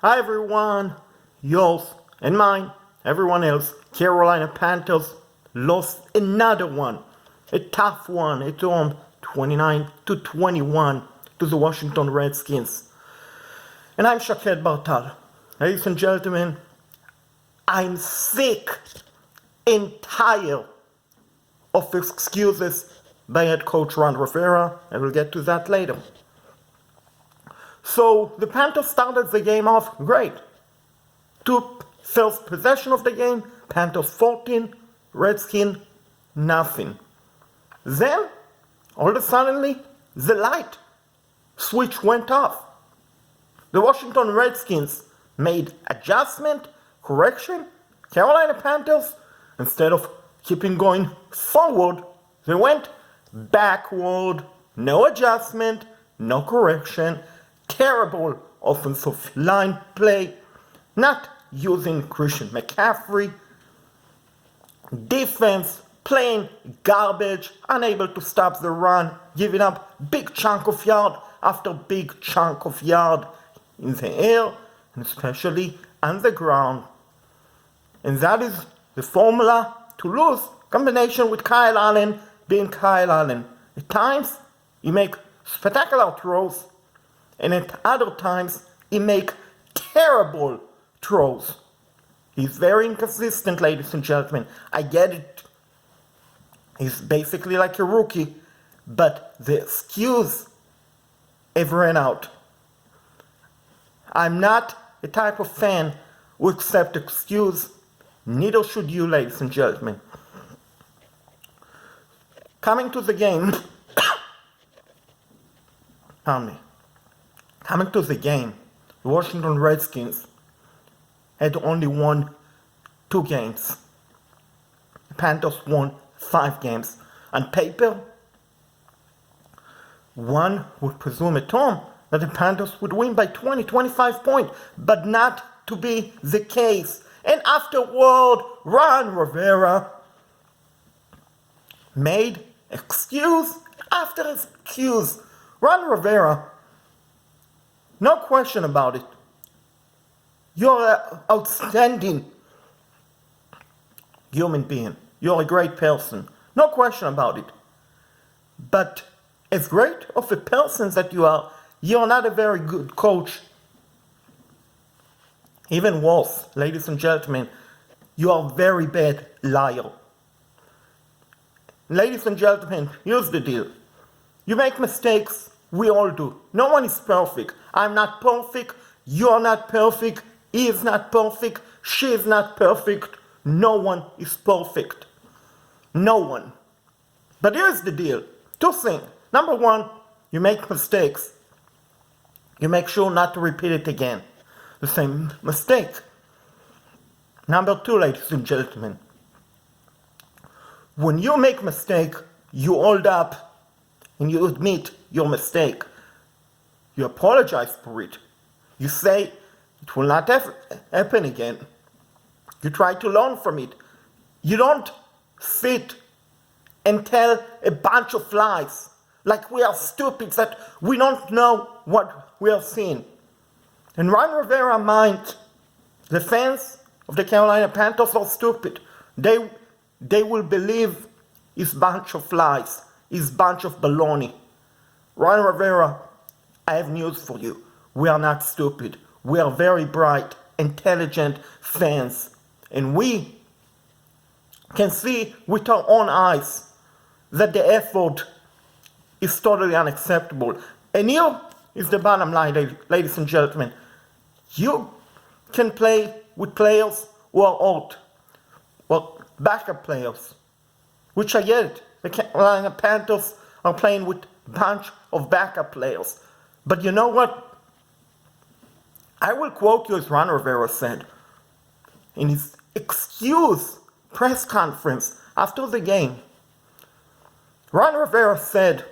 Hi everyone, yours and mine, everyone else. Carolina Panthers lost another one, a tough one at home, 29-21 to the Washington Redskins. And I'm Shaked Bartal. Ladies and gentlemen, I'm sick and tired of excuses by head coach Ron Rivera. I will get to that later. So the Panthers started the game off great. Took first possession of the game, Panthers 14, Redskins nothing. Then, all of a sudden, the light switch went off. The Washington Redskins made adjustment, correction. Carolina Panthers, instead of keeping going forward, they went backward. No adjustment, no correction. Terrible offensive line play, not using Christian McCaffrey. Defense playing garbage, unable to stop the run, giving up big chunk of yard after big chunk of yard in the air, and especially on the ground. And that is the formula to lose. Combination with Kyle Allen being Kyle Allen. At times, he makes spectacular throws, and at other times, he makes terrible throws. He's very inconsistent, ladies and gentlemen. I get it. He's basically like a rookie, but the excuse have ran out. I'm not the type of fan who accept excuse. Neither should you, ladies and gentlemen. Coming to the game, Coming to the game, the Washington Redskins had only won 2 games. The Panthers won 5 games. On paper, one would presume at home that the Panthers would win by 20-25 points, but not to be the case. And afterward, Ron Rivera made excuse after excuse. Ron Rivera, no question about it. You're an outstanding human being. You're a great person. No question about it. But as great of a person that you are, you're not a very good coach. Even worse, ladies and gentlemen, you are a very bad liar. Ladies and gentlemen, here's the deal. You make mistakes, we all do. No one is perfect. I'm not perfect, you're not perfect, he is not perfect, she is not perfect. No one is perfect. No one. But here's the deal. 2 things. Number 1, you make mistakes. You make sure not to repeat it again. The same mistake. Number 2, ladies and gentlemen. When you make mistake, you hold up and you admit your mistake. You apologize for it. You say it will not happen again. You try to learn from it. You don't sit and tell a bunch of lies like we are stupid, that we don't know what we are seeing. In Ron Rivera mind, the fans of the Carolina Panthers are stupid. They will believe his bunch of lies, his bunch of baloney. Ron Rivera, I have news for you. We are not stupid. We are very bright, intelligent fans. And we can see with our own eyes that the effort is totally unacceptable. And here is the bottom line, ladies and gentlemen. You can play with players who are old, well, backup players, which I get it. The Carolina Panthers are playing with a bunch of backup players. But you know what? I will quote you as Ron Rivera said in his excuse press conference after the game. Ron Rivera said,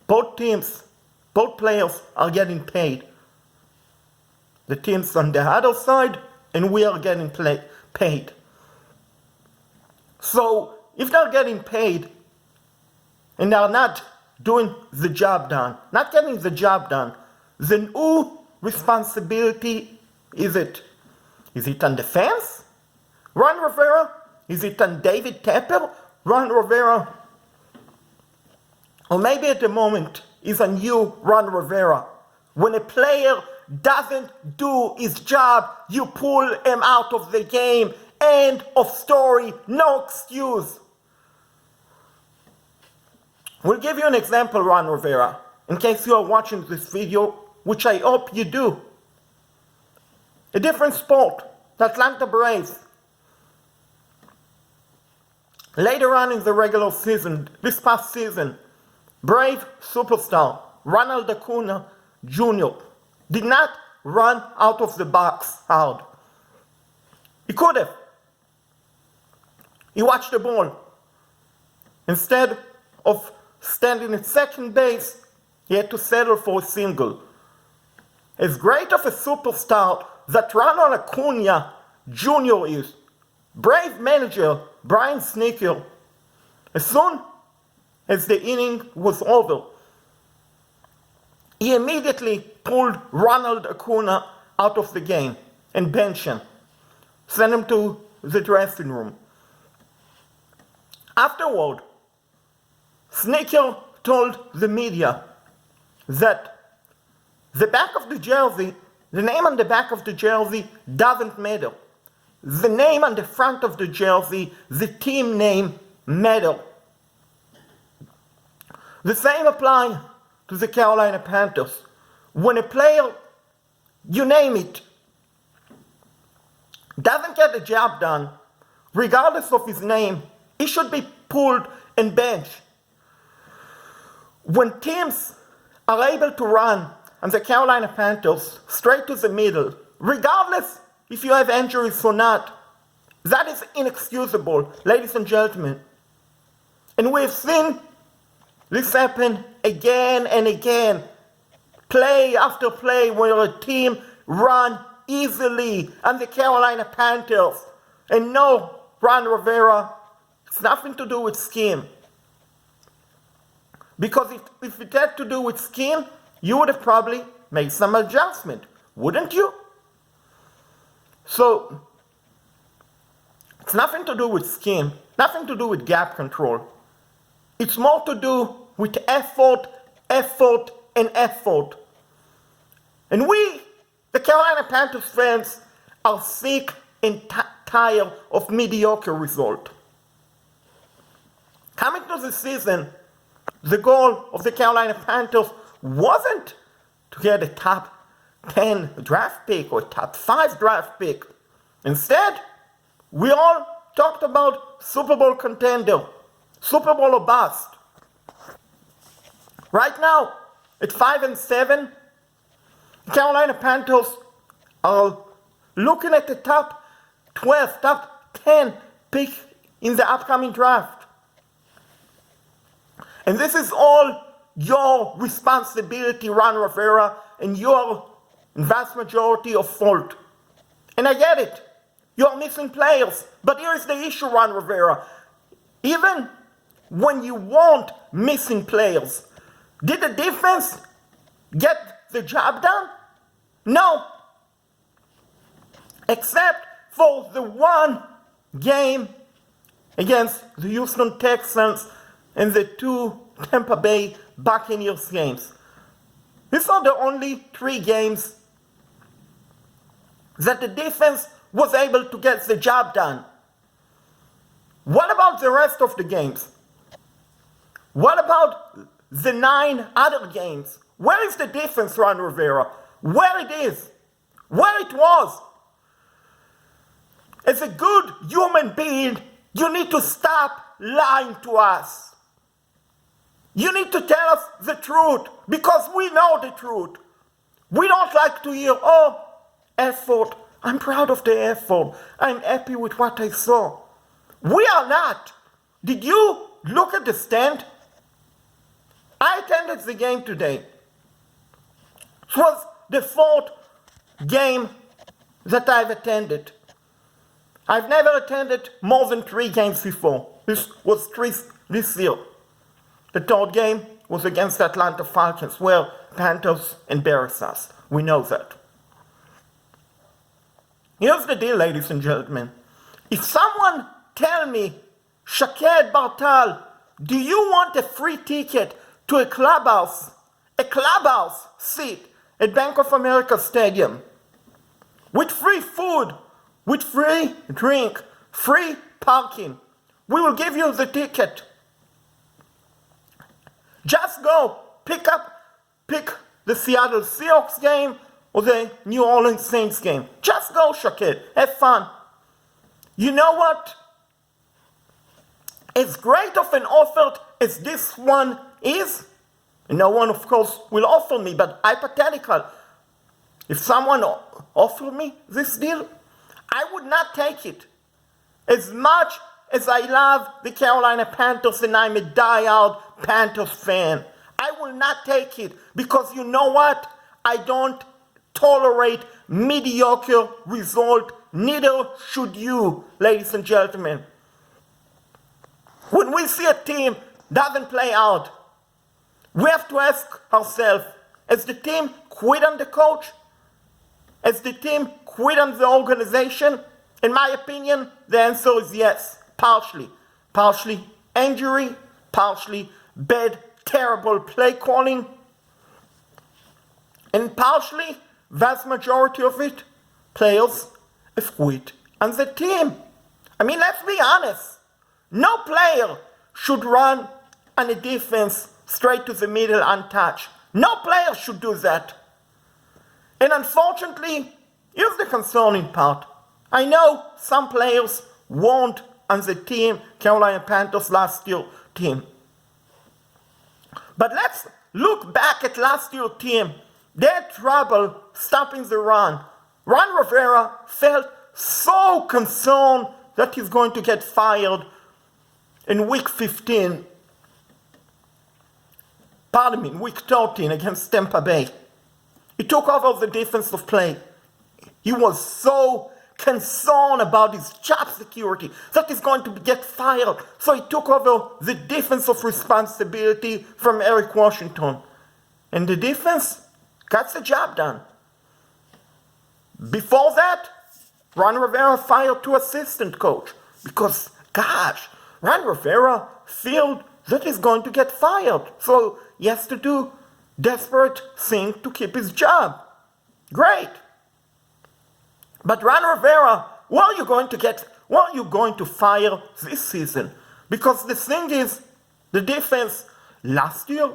both players are getting paid. The teams on the other side, and we are getting paid. So, if they're getting paid, and they're not doing the job done, not getting the job done, then whose responsibility Is it on defense? Ron Rivera? Is it on David Tepper? Ron Rivera? Or maybe at the moment is on you, Ron Rivera. When a player doesn't do his job, you pull him out of the game. End of story. No excuse. We'll give you an example, Ron Rivera, in case you are watching this video, which I hope you do. A different sport, the Atlanta Braves. Later on in the regular season, this past season, Brave superstar Ronald Acuna Jr. did not run out of the box hard. He could have. He watched the ball. Instead of standing at second base, he had to settle for a single. As great of a superstar that Ronald Acuna Jr. is, Brave manager Brian Snitker, as soon as the inning was over, he immediately pulled Ronald Acuna out of the game and benched him, sent him to the dressing room. Afterward, Snitker told the media that the back of the jersey, the name on the back of the jersey doesn't matter. The name on the front of the jersey, the team name, matter. The same applies to the Carolina Panthers. When a player, you name it, doesn't get the job done, regardless of his name, he should be pulled and benched. When teams are able to run on the Carolina Panthers straight to the middle, regardless if you have injuries or not, that is inexcusable, ladies and gentlemen. And we've seen this happen again and again, play after play, where a team run easily on the Carolina Panthers. And no, Ron Rivera, it's nothing to do with scheme. Because if it had to do with scheme, you would have probably made some adjustment, wouldn't you? So, it's nothing to do with scheme, nothing to do with gap control. It's more to do with effort, and effort. And we, the Carolina Panthers fans, are sick and tired of mediocre result. Coming to the season, the goal of the Carolina Panthers wasn't to get a top 10 draft pick or a top 5 draft pick. Instead, we all talked about Super Bowl contender, Super Bowl or bust. Right now, at 5-7, the Carolina Panthers are looking at the top 12, top 10 pick in the upcoming draft. And this is all your responsibility, Ron Rivera, and your vast majority of fault. And I get it. You're missing players. But here's the issue, Ron Rivera. Even when you weren't missing players, did the defense get the job done? No. Except for the one game against the Houston Texans and the 2 Tampa Bay Buccaneers games. These are the only 3 games that the defense was able to get the job done. What about the rest of the games? What about the 9 other games? Where is the defense, Ron Rivera? Where it is? Where it was? As a good human being, you need to stop lying to us. You need to tell us the truth, because we know the truth. We don't like to hear, oh, effort. I'm proud of the effort. I'm happy with what I saw. We are not. Did you look at the stand? I attended the game today. It was the 4th game that I've attended. I've never attended more than 3 games before. This was 3 this year. The 3rd game was against the Atlanta Falcons, where Panthers embarrassed us. We know that. Here's the deal, ladies and gentlemen. If someone tell me, Shaked Bartal, do you want a free ticket to a clubhouse seat at Bank of America Stadium, with free food, with free drink, free parking, we will give you the ticket. Just go pick the Seattle Seahawks game or the New Orleans Saints game. Just go, Shaked. Have fun. You know what? As great of an offer as this one is, and no one, of course, will offer me, but hypothetical, if someone offered me this deal, I would not take it. As much as I love the Carolina Panthers and I'm a diehard Panthers fan, I will not take it because you know what? I don't tolerate mediocre result. Neither should you, ladies and gentlemen. When we see a team doesn't play out, we have to ask ourselves, has the team quit on the coach? Has the team quit on the organization? In my opinion, the answer is yes, partially. Partially injury, partially bad, terrible play calling, and partially, vast majority of it, players have quit on the team. I mean, let's be honest. No player should run on a defense straight to the middle untouched. No player should do that. And unfortunately, here's the concerning part. I know some players weren't on the team, Carolina Panthers last year team. But let's look back at last year's team. They had trouble stopping the run. Ron Rivera felt so concerned that he's going to get fired in week 15. Week 13 against Tampa Bay. He took over the defensive play. He was so concerned about his job security that he's going to get fired. So he took over the defensive responsibility from Eric Washington. And the defense got the job done. Before that, Ron Rivera fired 2 assistant coach because, gosh, Ron Rivera felt that he's going to get fired. So he has to do desperate thing to keep his job. Great. But Ron Rivera, what are you going to fire this season? Because the thing is, the defense last year,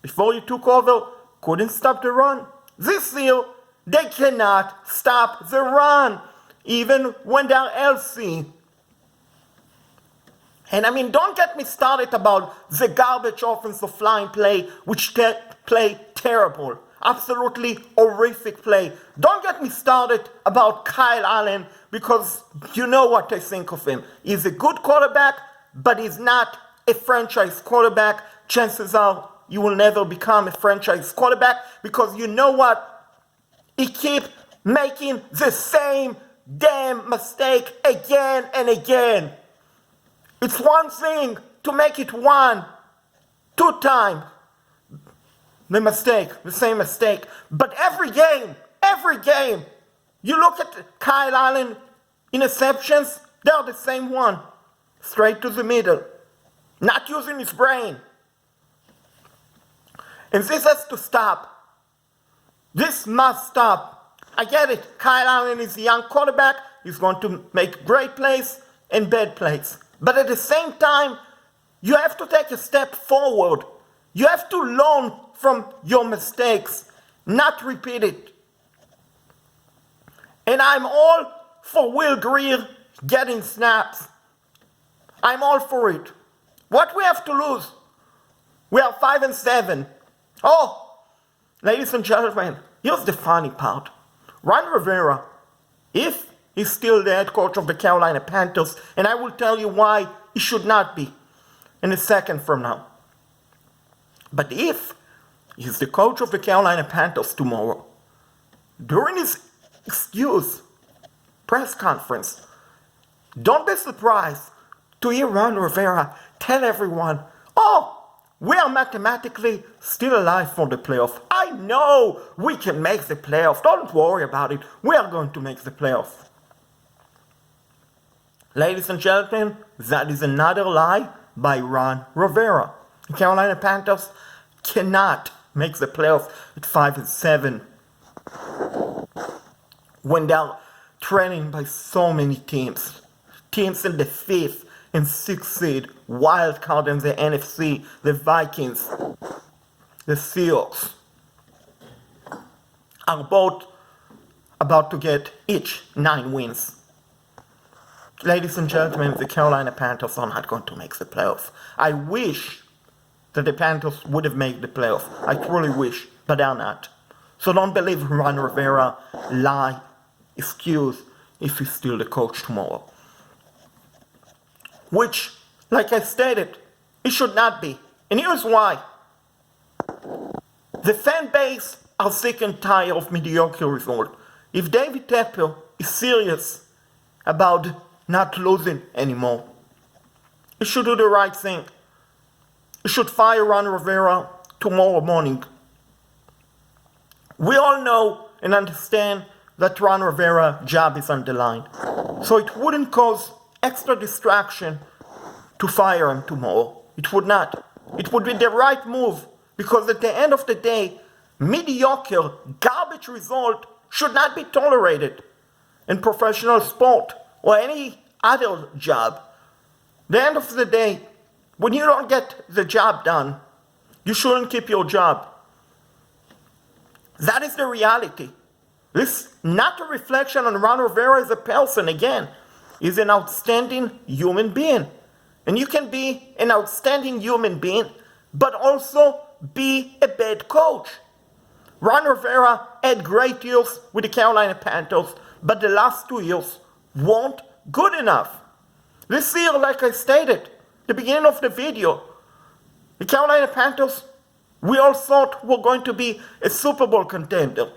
before you took over, couldn't stop the run. This year, they cannot stop the run, even when they're healthy. And I mean, don't get me started about the garbage offensive line play, which play terrible. Absolutely horrific play. Don't get me started about Kyle Allen, because you know what I think of him. He's a good quarterback, but he's not a franchise quarterback. Chances are you will never become a franchise quarterback, because you know what? He keeps making the same damn mistake again and again. It's one thing to make it 1, 2 times. The same mistake. But every game, you look at Kyle Allen interceptions, they're the same one. Straight to the middle. Not using his brain. And this has to stop. This must stop. I get it. Kyle Allen is a young quarterback. He's going to make great plays and bad plays. But at the same time, you have to take a step forward. You have to learn from your mistakes, not repeat it. And I'm all for Will Greer getting snaps. I'm all for it. What we have to lose? We are 5-7. Oh, ladies and gentlemen, here's the funny part. Ron Rivera, if he's still the head coach of the Carolina Panthers, and I will tell you why he should not be in a second from now. But if he's the coach of the Carolina Panthers tomorrow, during his excuse press conference, don't be surprised to hear Ron Rivera tell everyone, oh, we are mathematically still alive for the playoff. I I know we can make the playoffs. Don't worry about it. We are going to make the playoffs. Ladies and gentlemen, that is another lie by Ron Rivera. The Carolina Panthers cannot make the playoffs at 5-7 when they're trailing by so many teams. Teams in the 5th and 6th seed, wild card in the NFC, the Vikings, the Seahawks, are both about to get each 9 wins. Ladies and gentlemen, the Carolina Panthers are not going to make the playoffs. I wish that the Panthers would have made the playoffs. I truly wish, but they're not. So don't believe Ron Rivera lie, excuse, if he's still the coach tomorrow. Which, like I stated, it should not be. And here's why. The fan base are sick and tired of mediocre results. If David Tepper is serious about not losing anymore, he should do the right thing. He should fire Ron Rivera tomorrow morning. We all know and understand that Ron Rivera's job is on the line. So it wouldn't cause extra distraction to fire him tomorrow. It would not. It would be the right move, because at the end of the day, mediocre, garbage result should not be tolerated in professional sport or any other job. At the end of the day, when you don't get the job done, you shouldn't keep your job. That is the reality. This is not a reflection on Ron Rivera as a person. Again, he's an outstanding human being. And you can be an outstanding human being, but also be a bad coach. Ron Rivera had great years with the Carolina Panthers, but the last 2 years weren't good enough. This year, like I stated at the beginning of the video, the Carolina Panthers, we all thought were going to be a Super Bowl contender.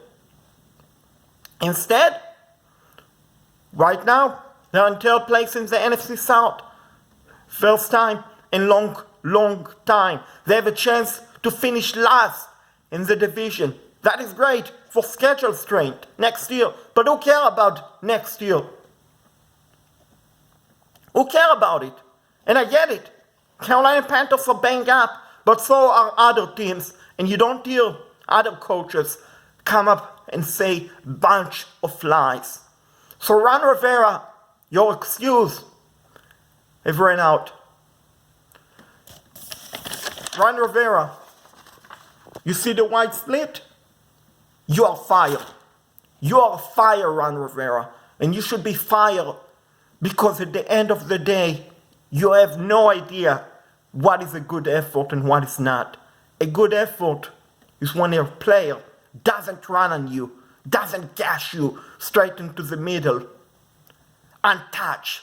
Instead, right now, they're in third place in the NFC South. First time in long time. They have a chance to finish last in the division. That is great for schedule strength next year. But who cares about next year? Who cares about it? And I get it. Carolina Panthers are banged up, but so are other teams. And you don't hear other coaches come up and say bunch of lies. So Ron Rivera, your excuse have ran out. Ron Rivera, you see the white split? You are fired. You are fired, Ron Rivera. And you should be fired because at the end of the day, you have no idea what is a good effort and what is not. A good effort is when a player doesn't run on you, doesn't gash you straight into the middle, untouched.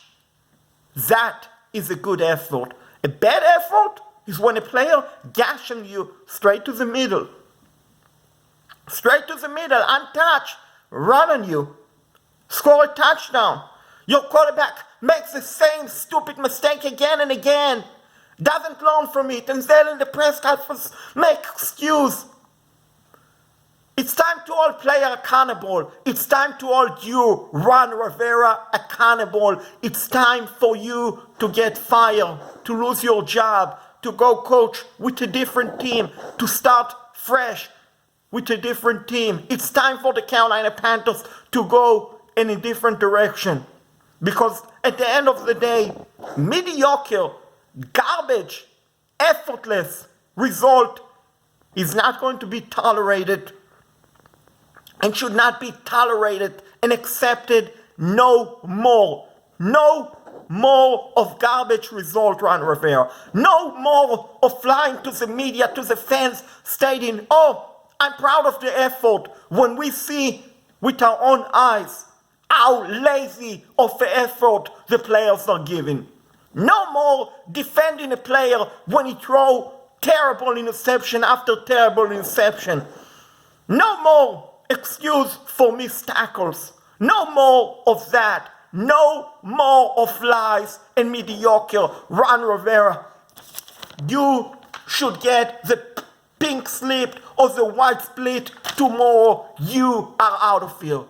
That is a good effort. A bad effort is when a player gashes you straight to the middle. Straight to the middle, untouched, run on you, score a touchdown. Your quarterback makes the same stupid mistake again and again, doesn't learn from it, and then in the press conference make excuse. It's time to hold player accountable. It's time to hold you, Ron Rivera, accountable. It's time for you to get fired, to lose your job, to go coach with a different team, to start fresh with a different team. It's time for the Carolina Panthers to go in a different direction. Because at the end of the day, mediocre, garbage, effortless result is not going to be tolerated and should not be tolerated and accepted no more. No more of garbage result, Ron Rivera. No more of flying to the media, to the fans, stating, oh, I'm proud of the effort, when we see with our own eyes how lazy of the effort the players are giving. No more defending a player when he throws terrible interception after terrible interception. No more excuse for missed tackles. No more of that. No more of lies and mediocre. Ron Rivera, you should get the pink slip or the white split, tomorrow you are out of here.